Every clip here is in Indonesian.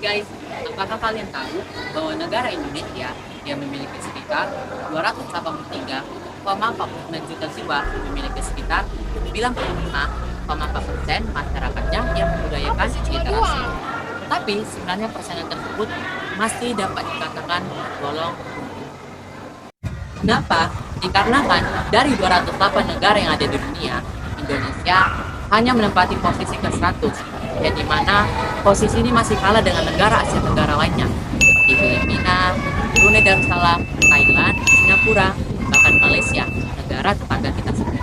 guys, apakah kalian tahu bahwa negara Indonesia yang memiliki sekitar 283,49 juta jiwa memiliki sekitar 95,4% masyarakatnya yang membudayakan literasi. Tapi sebenarnya persaingan tersebut masih dapat dikatakan tergolong. Kenapa? Dikarenakan dari 208 negara yang ada di dunia, Indonesia hanya menempati posisi ke-100, yang dimana posisi ini masih kalah dengan negara Asia Tenggara lainnya, seperti Filipina, Brunei Darussalam, Thailand, Singapura, bahkan Malaysia, negara tetangga kita sendiri.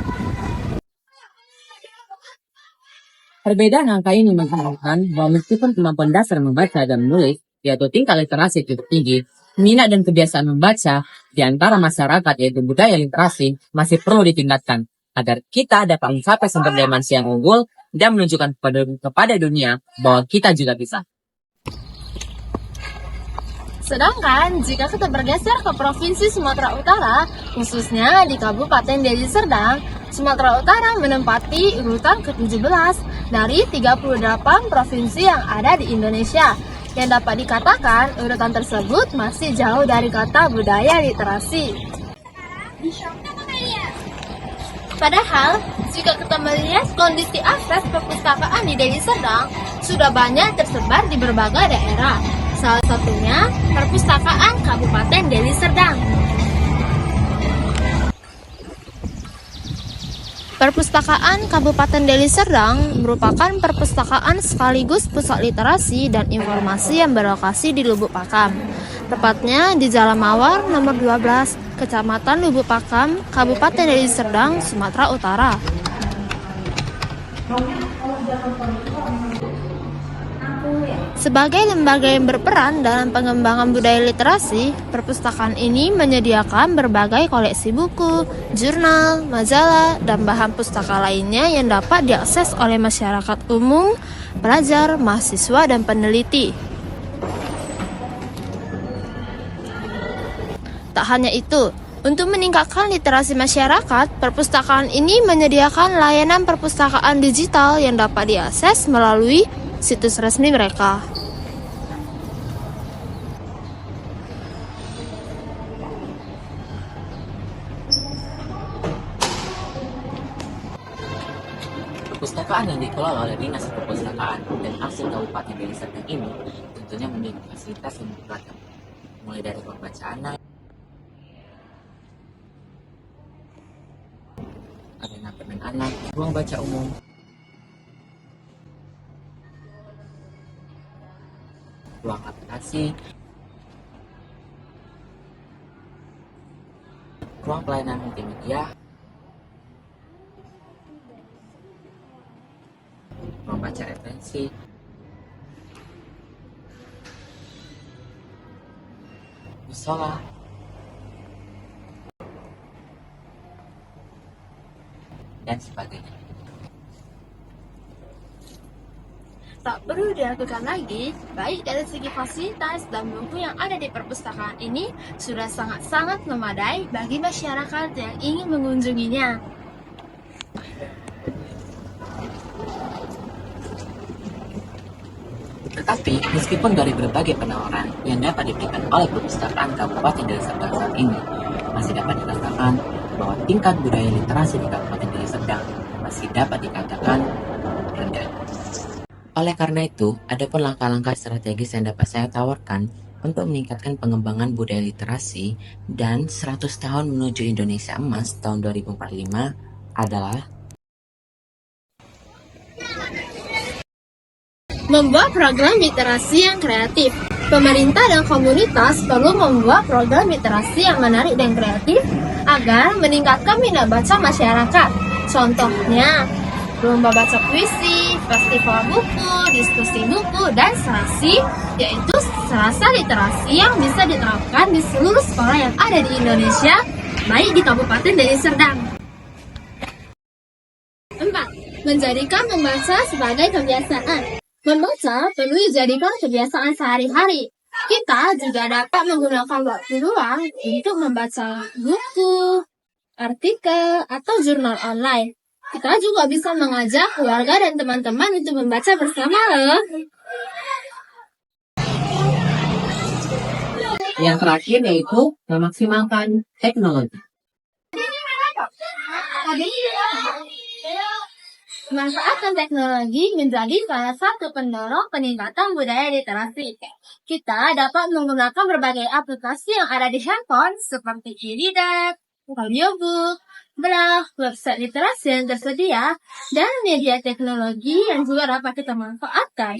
Perbedaan angka ini menunjukkan bahwa meskipun kemampuan dasar membaca dan menulis, yaitu tingkat literasi cukup tinggi, minat dan kebiasaan membaca di antara masyarakat yaitu budaya literasi masih perlu ditingkatkan agar kita dapat mencapai sumber daya manusia yang unggul dan menunjukkan kepada dunia bahwa kita juga bisa. Sedangkan jika kita bergeser ke Provinsi Sumatera Utara, khususnya di Kabupaten Deli Serdang, Sumatera Utara menempati urutan ke-17 dari 38 provinsi yang ada di Indonesia. Yang dapat dikatakan urutan tersebut masih jauh dari kata budaya literasi. Padahal, jika kita melihat kondisi akses perpustakaan di Deli Serdang, sudah banyak tersebar di berbagai daerah. Salah satunya Perpustakaan Kabupaten Deli Serdang. Perpustakaan Kabupaten Deli Serdang merupakan perpustakaan sekaligus pusat literasi dan informasi yang berlokasi di Lubuk Pakam. Tepatnya di Jalan Mawar nomor 12, Kecamatan Lubuk Pakam, Kabupaten Deli Serdang, Sumatera Utara. Sebagai lembaga yang berperan dalam pengembangan budaya literasi, perpustakaan ini menyediakan berbagai koleksi buku, jurnal, majalah, dan bahan pustaka lainnya yang dapat diakses oleh masyarakat umum, pelajar, mahasiswa, dan peneliti. Tak hanya itu, untuk meningkatkan literasi masyarakat, perpustakaan ini menyediakan layanan perpustakaan digital yang dapat diakses melalui situs resmi mereka. Perpustakaan yang dikelola oleh Dinas Perpustakaan dan Arsip Kabupaten Deli Serdang ini tentunya memiliki fasilitas yang beragam, mulai dari pembacaan arena permain anak, ruang baca umum, ruang aplikasi, ruang pelayanan multimedia, ruang baca referensi, musola, dan sebagainya. Tak perlu diragukan lagi, baik dari segi fasilitas dan buku yang ada di perpustakaan ini sudah sangat-sangat memadai bagi masyarakat yang ingin mengunjunginya. Tetapi, meskipun dari berbagai penawaran yang dapat diberikan oleh perpustakaan Kabupaten Deli Serdang saat ini, masih dapat dikatakan bahwa tingkat budaya literasi di Kabupaten Deli Serdang masih dapat dikatakan rendah. Oleh karena itu, ada pun langkah-langkah strategis yang dapat saya tawarkan untuk meningkatkan pengembangan budaya literasi dan 100 tahun menuju Indonesia Emas tahun 2045 adalah Membuat program literasi yang kreatif. Pemerintah dan komunitas perlu membuat program literasi yang menarik dan kreatif agar meningkatkan minat baca masyarakat. Contohnya, lomba baca puisi, festival buku, diskusi buku, dan serasi, yaitu serasa literasi yang bisa diterapkan di seluruh sekolah yang ada di Indonesia, baik di Kabupaten Deli Serdang. 4. Menjadikan membaca sebagai kebiasaan. Membaca perlu dijadikan kebiasaan sehari-hari. Kita juga dapat menggunakan waktu luang untuk membaca buku, artikel, atau jurnal online. Kita juga bisa mengajak keluarga dan teman-teman untuk membaca bersama loh. Yang terakhir yaitu memaksimalkan teknologi. Manfaatkan teknologi menjadi salah satu pendorong peningkatan budaya literasi. Kita dapat menggunakan berbagai aplikasi yang ada di handphone seperti e-reader, audiobook, blog, website literasi yang tersedia, dan media teknologi yang juga dapat kita manfaatkan.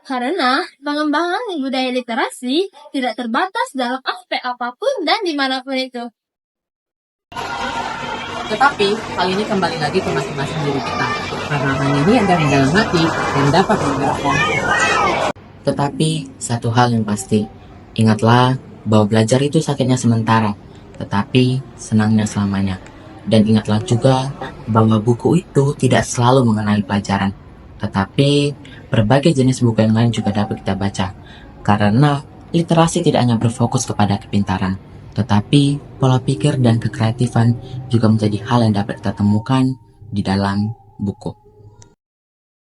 Karena pengembangan budaya literasi tidak terbatas dalam aspek apapun dan dimanapun itu. Tetapi, hal ini kembali lagi ke masing-masing diri kita. Karena hal ini ada di dalam hati dan dapat menggerakkan. Tetapi, satu hal yang pasti, ingatlah bahwa belajar itu sakitnya sementara, tetapi senangnya selamanya. Dan ingatlah juga bahwa buku itu tidak selalu mengenai pelajaran, tetapi berbagai jenis buku yang lain juga dapat kita baca. Karena literasi tidak hanya berfokus kepada kepintaran, tetapi pola pikir dan kekreatifan juga menjadi hal yang dapat kita temukan di dalam buku.